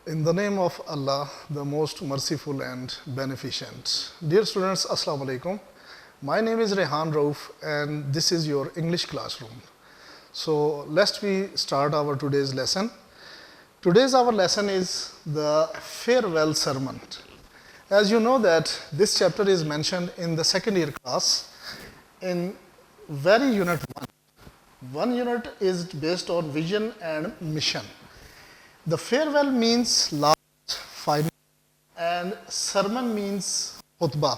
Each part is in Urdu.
In the name of Allah, the most merciful and beneficent. Dear students, Assalamu alaikum. My name is Rehan Rauf and this is your English classroom. So let's we start our today's lesson. Today's our lesson is the farewell sermon. As you know that this chapter is mentioned in the second year class in very unit 1. One unit is based on vision and mission. The farewell means last, final, and sermon means khutbah.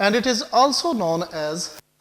and it is also known as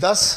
10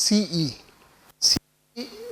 CE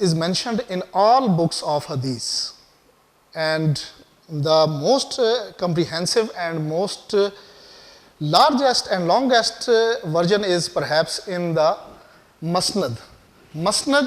is mentioned in all books of hadith, and the most comprehensive and most largest and longest version is perhaps in the Musnad. Musnad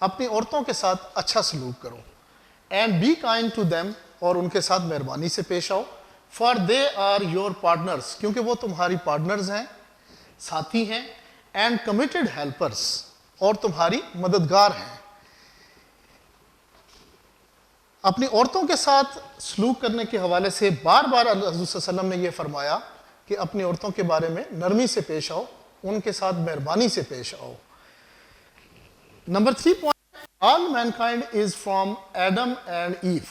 اپنی عورتوں کے ساتھ اچھا سلوک کرو. And be kind to them, اور ان کے ساتھ مہربانی سے پیش آؤ. For they are your partners, کیونکہ وہ تمہاری پارٹنرز ہیں, ساتھی ہیں. اینڈ کمیٹڈ ہیلپرس, اور تمہاری مددگار ہیں. اپنی عورتوں کے ساتھ سلوک کرنے کے حوالے سے بار بار حضور صلی اللہ علیہ وسلم نے یہ فرمایا کہ اپنی عورتوں کے بارے میں نرمی سے پیش آؤ, ان کے ساتھ مہربانی سے پیش آؤ. Number 3 point, all mankind is from Adam and ایو.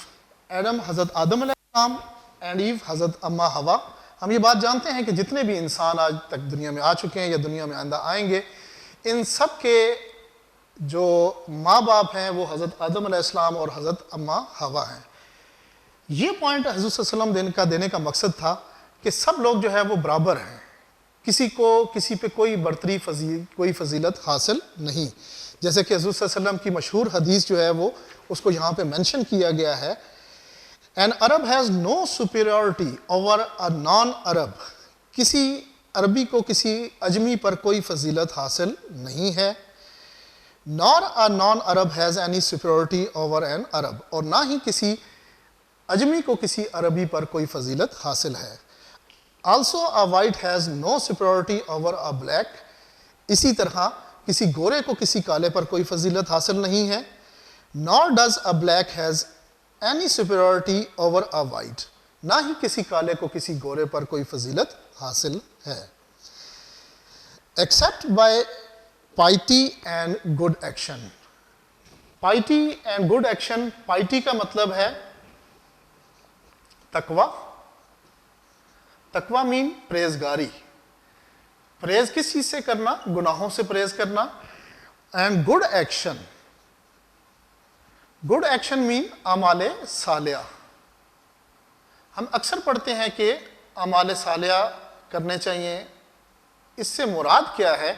ایڈم حضرت آدم علیہ السلام, اینڈ ایو حضرت اما ہوا. ہم یہ بات جانتے ہیں کہ جتنے بھی انسان آج تک دنیا میں آ چکے ہیں یا دنیا میں آئندہ آئیں گے, ان سب کے جو ماں باپ ہیں وہ حضرت آدم علیہ السلام اور حضرت اما ہوا ہیں. یہ پوائنٹ حضور صلی اللہ علیہ وسلم دینے کا مقصد تھا کہ سب لوگ جو ہے وہ برابر ہیں, کسی کو کسی پہ کوئی برتری کوئی فضیلت حاصل نہیں. جیسے کہ حضور صلی اللہ علیہ وسلم کی مشہور حدیث جو ہے وہ اس کو یہاں پہ مینشن کیا گیا ہے, An Arab has no superiority over a non-Arab. کسی عربی کو کسی اجمی پر کوئی فضیلت حاصل نہیں ہے. Nor a non-Arab has any superiority over an Arab. اور نہ ہی کسی اجمی کو کسی عربی پر کوئی فضیلت حاصل ہے. Also a white has no superiority over a black. اسی طرح کسی گورے کو کسی کالے پر کوئی فضیلت حاصل نہیں ہے. Nor does a black has any superiority over a white. نہ ہی کسی کالے کو کسی گورے پر کوئی فضیلت حاصل ہے. Except by piety and good action. Piety and good action. Piety کا مطلب ہے تقوی. تقوی مین پرہیزگاری. پرہیز کس چیز سے کرنا؟ گناہوں سے پرہیز کرنا. And good action. Good action مین اعمال صالحہ. ہم اکثر پڑھتے ہیں کہ اعمال صالحہ کرنے چاہیے. اس سے مراد کیا ہے؟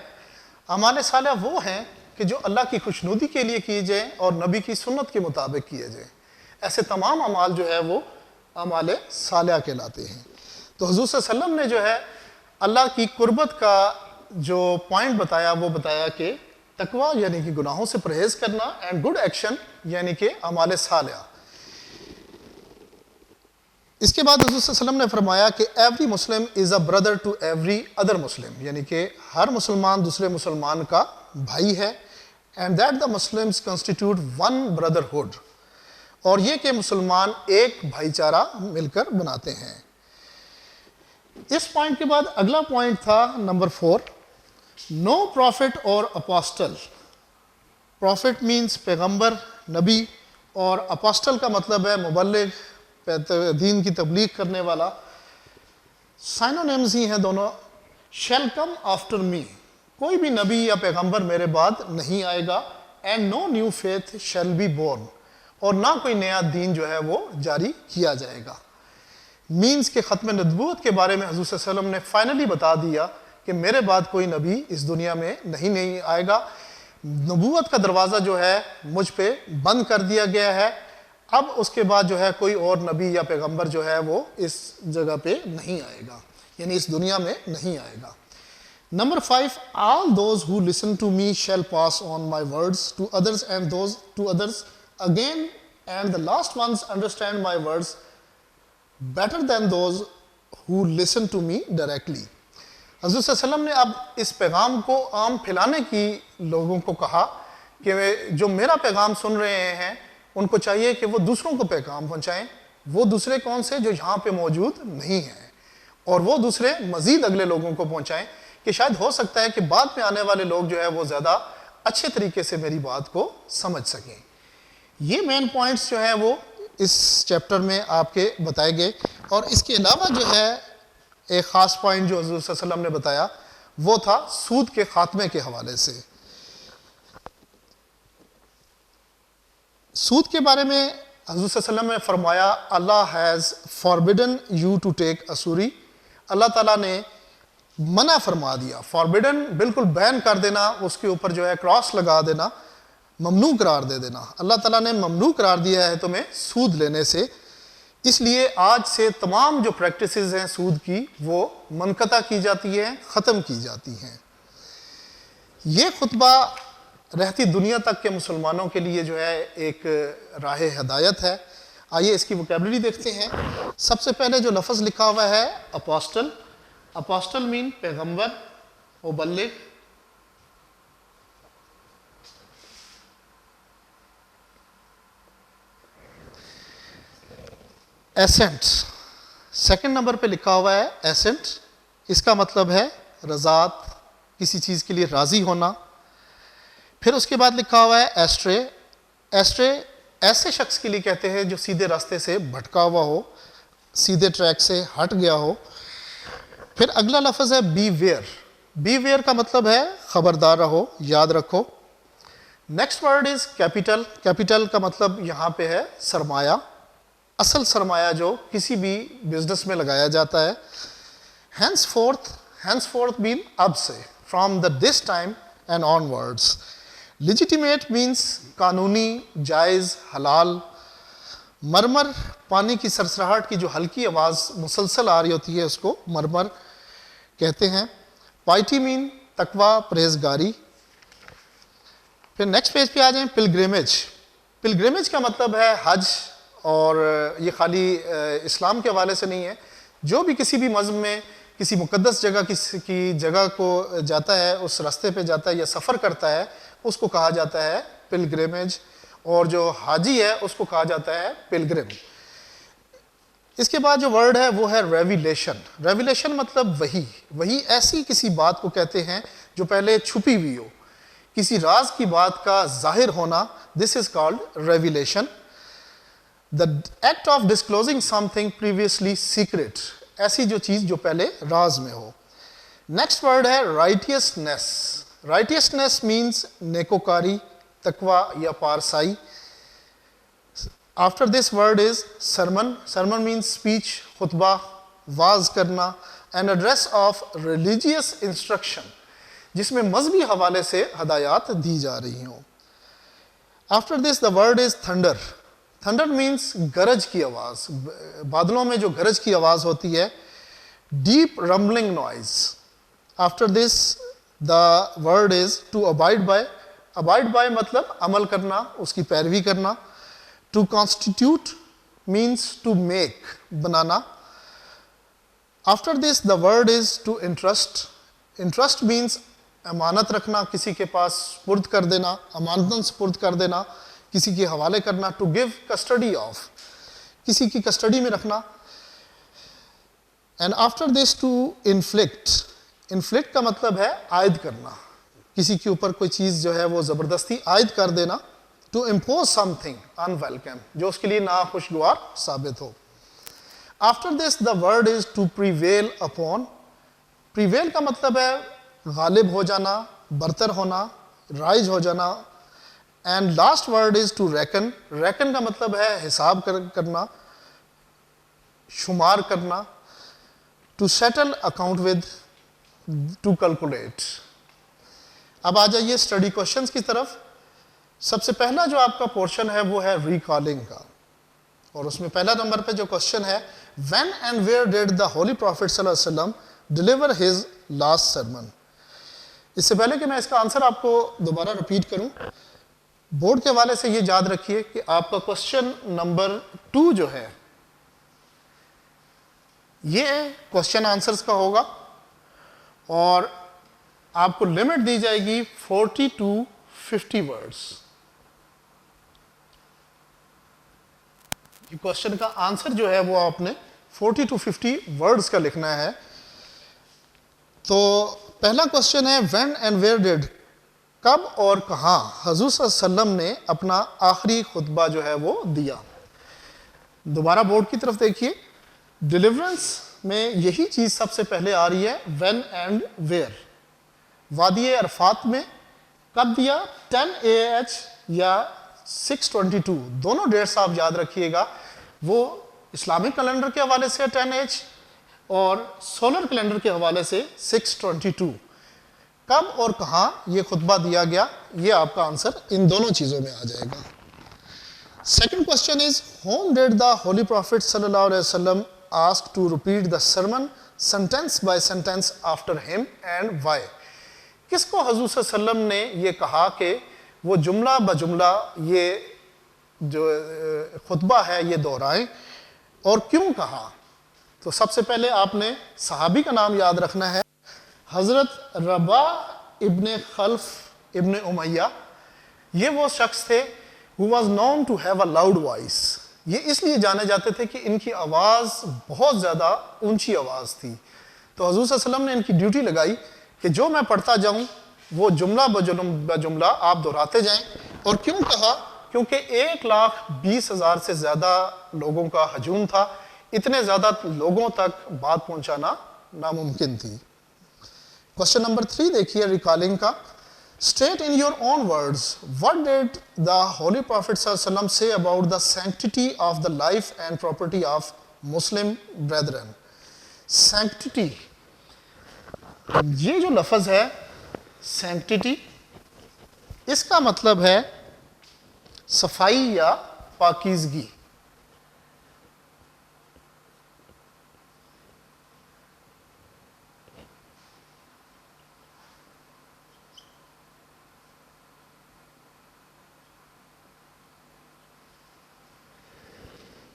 اعمال صالحہ وہ ہیں کہ جو اللہ کی خوشنودی کے لیے کیے جائیں اور نبی کی سنت کے مطابق کیے جائیں. ایسے تمام اعمال جو ہے وہ اعمال صالحہ کہلاتے ہیں. تو حضور صلی اللہ علیہ وسلم نے جو ہے اللہ کی قربت کا جو پوائنٹ بتایا وہ بتایا کہ تقوی یعنی کہ گناہوں سے پرہیز کرنا, اینڈ گڈ ایکشن یعنی کہ اعمال صالحہ. اس کے بعد حضور صلی اللہ علیہ وسلم نے فرمایا کہ every Muslim is a brother to every other Muslim, یعنی کہ ہر مسلمان دوسرے مسلمان کا بھائی ہے. And that the Muslims constitute one brotherhood, اور یہ کہ مسلمان ایک بھائی چارہ مل کر بناتے ہیں. اس پوائنٹ کے بعد اگلا پوائنٹ تھا نمبر 4, نو پروفٹ اور اپوسٹل. پروفٹ مینز پیغمبر, نبی, اور اپوسٹل کا مطلب ہے مبلغ, دین کی تبلیغ کرنے والا. سائنونیمز ہی ہیں دونوں. شیل کم آفٹر می, کوئی بھی نبی یا پیغمبر میرے بعد نہیں آئے گا. And no new faith shall be born, اور نہ کوئی نیا دین جو ہے وہ جاری کیا جائے گا. مینز کہ ختم نبوت کے بارے میں حضور صلی اللہ علیہ وسلم نے فائنلی بتا دیا کہ میرے بعد کوئی نبی اس دنیا میں نہیں آئے گا. نبوت کا دروازہ جو ہے مجھ پہ بند کر دیا گیا ہے. اب اس کے بعد جو ہے کوئی اور نبی یا پیغمبر جو ہے وہ اس جگہ پہ نہیں آئے گا, یعنی اس دنیا میں نہیں آئے گا. Number 5, all those who listen to me shall pass on my words to others and those to others again, and the last ones understand my words better than those who listen to me directly. حضور صلی اللہ علیہ وسلم نے اب اس پیغام کو عام پھیلانے کی لوگوں کو کہا کہ جو میرا پیغام سن رہے ہیں ان کو چاہیے کہ وہ دوسروں کو پیغام پہنچائیں. وہ دوسرے کون سے؟ جو یہاں پہ موجود نہیں ہیں, اور وہ دوسرے مزید اگلے لوگوں کو پہنچائیں کہ شاید ہو سکتا ہے کہ بعد میں آنے والے لوگ جو ہے وہ زیادہ اچھے طریقے سے میری بات کو سمجھ سکیں. یہ مین پوائنٹس جو ہیں وہ اس چیپٹر میں آپ کے بتائے گئے. اور اس کے علاوہ جو ہے ایک خاص پوائنٹ جو حضور صلی اللہ علیہ وسلم نے بتایا وہ تھا سود کے خاتمے کے حوالے سے. سود کے بارے میں حضور صلی اللہ علیہ وسلم نے فرمایا اللہ has forbidden you to take اسوری. اللہ تعالیٰ نے منع فرما دیا. فاربڈن بالکل بین کر دینا, اس کے اوپر جو ہے کراس لگا دینا, ممنوع قرار دے دینا. اللہ تعالیٰ نے ممنوع قرار دیا ہے تمہیں سود لینے سے. اس لیے آج سے تمام جو پریکٹسز ہیں سود کی وہ منقطع کی جاتی ہیں, ختم کی جاتی ہیں. یہ خطبہ رہتی دنیا تک کے مسلمانوں کے لیے جو ہے ایک راہ ہدایت ہے. آئیے اس کی ووکیبلری دیکھتے ہیں. سب سے پہلے جو لفظ لکھا ہوا ہے اپوسٹل. اپوسٹل مین پیغمبر، مبلغ. ایسنٹ، سیکنڈ نمبر پہ لکھا ہوا ہے ایسنٹ. اس کا مطلب ہے رضات، کسی چیز کے لیے راضی ہونا. پھر اس کے بعد لکھا ہوا ہے ایسٹرے. ایسٹرے ایسے شخص کے لیے کہتے ہیں جو سیدھے راستے سے بھٹکا ہوا ہو، سیدھے ٹریک سے ہٹ گیا ہو. پھر اگلا لفظ ہے بی ویئر. بی ویئر کا مطلب ہے خبردار رہو، یاد رکھو. Next word is capital. Capital کا مطلب یہاں پہ ہے سرمایہ، اصل سرمایہ جو کسی بھی بزنس میں لگایا جاتا ہے. Henceforth. ہینس فورتھ مین اب سے، from the this time and onwards. Legitimate means قانونی، جائز، حلال. مرمر، پانی کی سرسراہٹ کی جو ہلکی آواز مسلسل آ رہی ہوتی ہے اس کو مرمر کہتے ہیں. پائٹی مین تقوی، پرہیزگاری. پھر نیکسٹ پیج پہ آ جائیں. پلگریمیج. پلگریمیج کا مطلب ہے حج، اور یہ خالی اسلام کے حوالے سے نہیں ہے. جو بھی کسی بھی مذہب میں کسی مقدس جگہ کی جگہ کو جاتا ہے، اس راستے پہ جاتا ہے یا سفر کرتا ہے، اس کو کہا جاتا ہے پلگریمیج. اور جو حاجی ہے اس کو کہا جاتا ہے پلگرم. اس کے بعد جو ورڈ ہے وہ ہے ریویلیشن. ریویلیشن مطلب وحی. وحی ایسی کسی بات کو کہتے ہیں جو پہلے چھپی ہوئی ہو، کسی راز کی بات کا ظاہر ہونا. This is called revelation. The act of disclosing something previously secret. ایسی جو چیز جو پہلے راز میں ہو. نیکسٹ ورڈ ہے righteousness. righteousness means نیکوکاری، تقوی یا پارسائی. After this word is sermon. sermon means speech، خطبہ، واعظ کرنا. an address of religious instruction، جس میں مذہبی حوالے سے ہدایات دی جا رہی ہوں. After this the word is thunder. Thunder means گرج کی آواز، بادلوں میں جو گرج کی آواز ہوتی ہے. Deep rumbling noise. After this the word is to abide by. Abide by مطلب عمل کرنا، اس کی پیروی کرنا. To constitute means to make, بنانا. After this the word is to entrust. Entrust means امانت رکھنا، کسی کے پاس سپرد کر دینا، امانتاً سپرد کر دینا، کسی کے حوالے کرنا. ٹو گیو کسٹڈی آف، کسی کی کسٹڈی میں رکھنا. And after this to inflict. Inflict کا مطلب ہے عائد کرنا، کسی کے اوپر کوئی چیز جو ہے وہ زبردستی عائد کر دینا. To impose something unwelcome, جو اس کے لیے ناخوشگوار ثابت ہو. After this the word is to prevail upon. Prevail کا مطلب ہے غالب ہو جانا، برتر ہونا، رائج ہو جانا. And last word is to reckon. Reckon کا مطلب ہے حساب کرنا، شمار کرنا. To settle account with, to calculate. اب آ جائیے اسٹڈی کوشچنس کی طرف. سب سے پہلا جو آپ کا پورشن ہے وہ ہے ریکالنگ کا، اور اس میں پہلا نمبر پہ جو کوشچن ہے when and where did the holy prophet صلی اللہ علیہ وسلم deliver his last sermon. اس سے پہلے کہ میں اس کا آنسر آپ کو دوبارہ رپیٹ کروں، بورڈ کے حوالے سے یہ یاد رکھیے کہ آپ کا کوشچن نمبر 2 جو ہے یہ کوشچن آنسرز کا ہوگا، اور آپ کو لمٹ دی جائے گی 40 to 50 ورڈز. یہ کوشچن کا آنسر جو ہے وہ آپ نے 40 to 50 ورڈز کا لکھنا ہے. تو پہلا کوشچن ہے when and where did، کب اور کہاں حضور صلی اللہ علیہ وسلم نے اپنا آخری خطبہ جو ہے وہ دیا. دوبارہ بورڈ کی طرف دیکھیے. ڈیلیورنس میں یہی چیز سب سے پہلے آ رہی ہے when and where. وادی عرفات میں کب دیا؟ 10 AH یا 622، دونوں ڈیٹس آپ یاد رکھیے گا. وہ اسلامک کیلنڈر کے حوالے سے 10H اور سولر کیلنڈر کے حوالے سے 622. کب اور کہاں یہ خطبہ دیا گیا، یہ آپ کا آنسر ان دونوں چیزوں میں آ جائے گا. Second question is whom did the holy prophet صلی اللہ علیہ وسلم ask to repeat the sermon sentence by sentence after him and why. کس کو حضور صلی اللہ علیہ وسلم نے یہ کہا کہ وہ جملہ بجملہ یہ جو خطبہ ہے یہ دہرائیں اور کیوں کہا. تو سب سے پہلے آپ نے صحابی کا نام یاد رکھنا ہے, حضرت ربا ابن خلف ابن امیہ. یہ وہ شخص تھے who was known to have a loud voice. یہ اس لیے جانے جاتے تھے کہ ان کی آواز بہت زیادہ اونچی آواز تھی. تو حضور صلی اللہ علیہ وسلم نے ان کی ڈیوٹی لگائی کہ جو میں پڑھتا جاؤں وہ جملہ بجملہ آپ دہراتے جائیں. اور کیوں کہا؟ کیونکہ 1,20,000 سے زیادہ لوگوں کا ہجوم تھا, اتنے زیادہ لوگوں تک بات پہنچانا ناممکن تھی. کوشچن نمبر 3 دیکھیے ریکالنگ کا. State in your own words, what did the Holy Prophet ﷺ say about the sanctity of the life and property of Muslim brethren? Sanctity, یہ جو لفظ ہے sanctity, اس کا مطلب ہے صفائی یا پاکیزگی.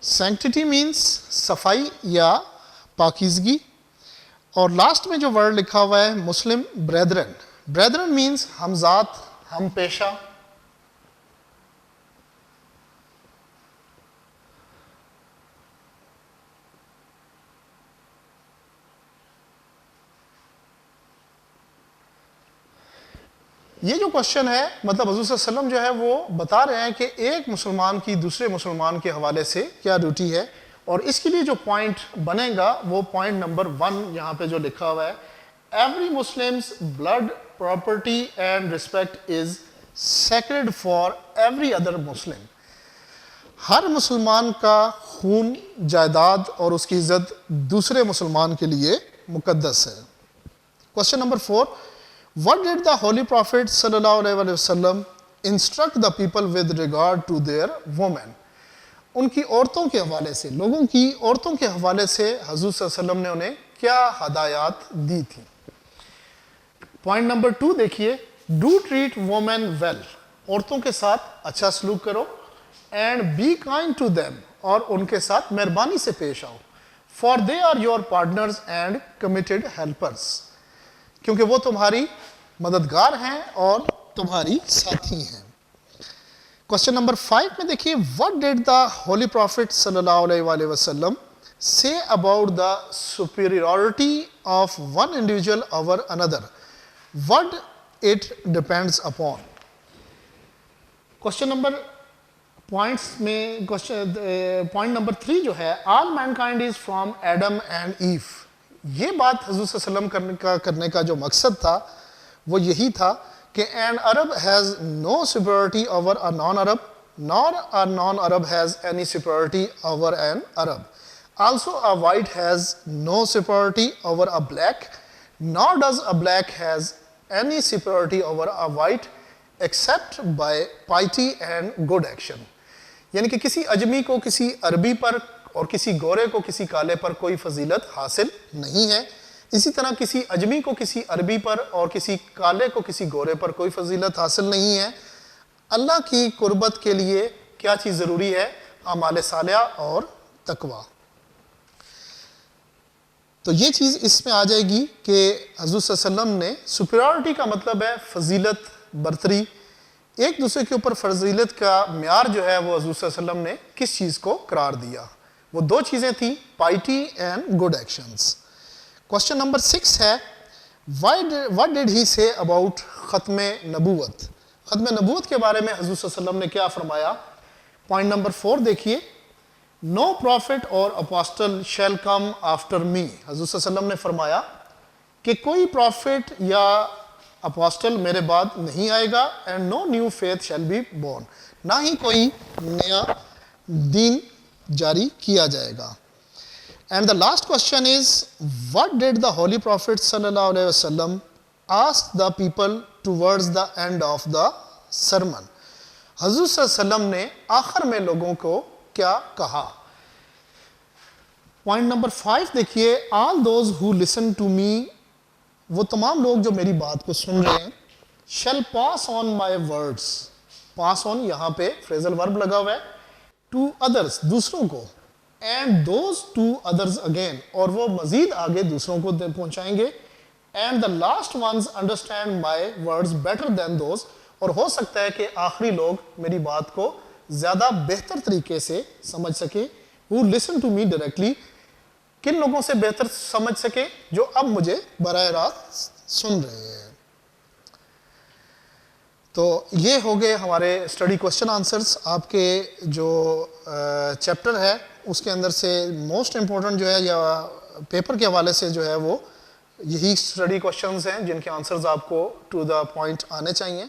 سینکٹیٹی مینس صفائی یا پاکیزگی. اور لاسٹ میں جو ورڈ لکھا ہوا ہے مسلم بریدرن, بریدرن مینس ہم ذات, ہم پیشہ. یہ جو کوشچن ہے مطلب حضور صلی اللہ علیہ وسلم جو ہے وہ بتا رہے ہیں کہ ایک مسلمان کی دوسرے مسلمان کے حوالے سے کیا ڈیوٹی ہے. اور اس کے لیے جو پوائنٹ بنے گا وہ پوائنٹ نمبر 1 یہاں پہ جو لکھا ہوا ہے, every مسلم's blood, property and respect is sacred for every other Muslim. ہر مسلمان کا خون, جائیداد اور اس کی عزت دوسرے مسلمان کے لیے مقدس ہے. Question number 4, what did the Holy Prophet sallallahu alaihi wasallam instruct the people with regard to their women? ان کی عورتوں کے حوالے سے, لوگوں کی عورتوں کے حوالے سے حضور صلی اللہ علیہ وسلم نے انہیں کیا ہدایات دی تھی. پوائنٹ نمبر 2 دیکھیے, do treat women well. عورتوں کے ساتھ اچھا سلوک کرو. and be kind to them, اور ان کے ساتھ مہربانی سے پیش آؤ. for they are your partners and committed helpers. کیونکہ وہ تمہاری مددگار ہیں اور تمہاری ساتھی ہیں. کوشچن نمبر 5 میں دیکھیے, what did the Holy Prophet صلی اللہ علیہ وسلم say about the superiority of one individual over another? What it depends upon. Question number points میں پوائنٹ نمبر 3 جو ہے, all mankind is from Adam and Eve. یہ بات حضور صلی اللہ علیہ وسلم کرنے کا جو مقصد تھا وہ یہی تھا کہ an Arab has no superiority over a non-Arab, nor a non-Arab has any superiority over an Arab. Also a white has no superiority over a black, nor does a black has any superiority over a white except by piety and good action. یعنی کہ کسی اجمی کو کسی عربی پر اور کسی گورے کو کسی کالے پر کوئی فضیلت حاصل نہیں ہے. اسی طرح کسی اجمی کو کسی عربی پر اور کسی کالے کو کسی گورے پر کوئی فضیلت حاصل نہیں ہے. اللہ کی قربت کے لیے کیا چیز ضروری ہے؟ اعمال صالحہ اور تقوی. تو یہ چیز اس میں آ جائے گی کہ حضور صلی اللہ علیہ وسلم نے سپیریورٹی کا مطلب ہے فضیلت, برتری. ایک دوسرے کے اوپر فضیلت کا معیار جو ہے وہ حضور صلی اللہ علیہ وسلم نے کس چیز کو قرار دیا؟ وہ 2 چیزیں تھیں, piety and good actions. Question number 6 ہے, what did he say about ختم نبوت. ختم نبوت کے بارے میں حضور صلی اللہ علیہ وسلم نے کیا فرمایا؟ پوائنٹ نمبر 4 دیکھیے, no prophet or apostle shall come after me. حضور صلی اللہ علیہ وسلم نے فرمایا کہ کوئی پروفٹ یا اپوسٹل میرے بعد نہیں آئے گا, and no new faith shall be born. نہ ہی کوئی نیا دین جاری کیا جائے گا. And the last question is, what did the Holy Prophet sallallahu alaihi wasallam ask the people towards the end of the sermon? حضور صلی اللہ علیہ وسلم نے آخر میں لوگوں کو کیا کہا؟ پوائنٹ نمبر 5 دیکھیے, all those who listen to me, وہ تمام لوگ جو میری بات کو سن رہے ہیں, shall pass on my words, پاس آن یہاں پہ فریزل ورب لگا ہوا ہے. ٹو ادرس دوسروں کو, and those to others again اور وہ مزید آگے دوسروں کو پہنچائیں گے. And the last ones understand my words better than those اور ہو سکتا ہے کہ آخری لوگ میری بات کو زیادہ بہتر طریقے سے سمجھ سکیں. who listen to me directly کن لوگوں سے بہتر سمجھ سکے جو اب مجھے براہ راست سن رہے ہیں. تو یہ ہو گئے ہمارے اسٹڈی کوشچن آنسرس. آپ کے جو چیپٹر ہے اس کے اندر سے موسٹ امپورٹنٹ جو ہے یا پیپر کے حوالے سے جو ہے وہ یہی اسٹڈی کوشچنز ہیں جن کے آنسرز آپ کو ٹو دا پوائنٹ آنے چاہیے.